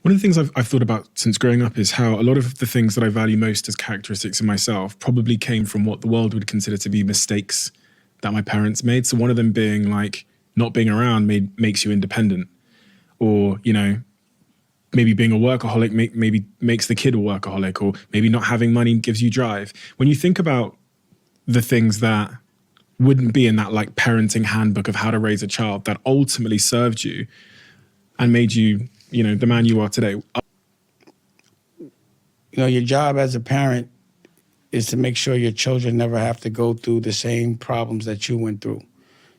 One of the things I've thought about since growing up is how a lot of the things that I value most as characteristics in myself probably came from what the world would consider to be mistakes that my parents made. So one of them being like not being around makes you independent, or maybe being a workaholic maybe makes the kid a workaholic, or maybe not having money gives you drive. When you think about the things that wouldn't be in that like parenting handbook of how to raise a child that ultimately served you and made you, the man you are today. Your job as a parent is to make sure your children never have to go through the same problems that you went through.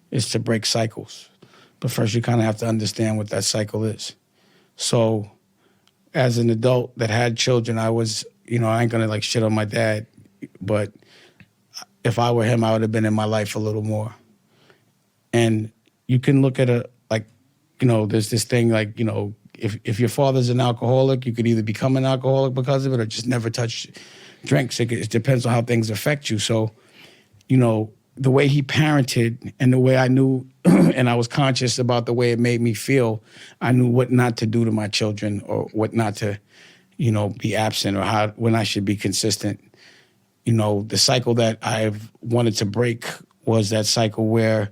It's to break cycles. But first, you kind of have to understand what that cycle is. So as an adult that had children, I was, I ain't going to like shit on my dad, but if I were him, I would have been in my life a little more. And you can look at there's this thing like, if your father's an alcoholic, you could either become an alcoholic because of it or just never touch drinks. It depends on how things affect you. So, the way he parented and the way I knew and I was conscious about the way it made me feel, I knew what not to do to my children or what not to, be absent or when I should be consistent. The cycle that I've wanted to break was that cycle where,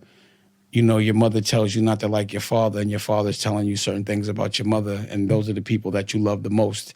your mother tells you not to like your father and your father's telling you certain things about your mother, and those are the people that you love the most.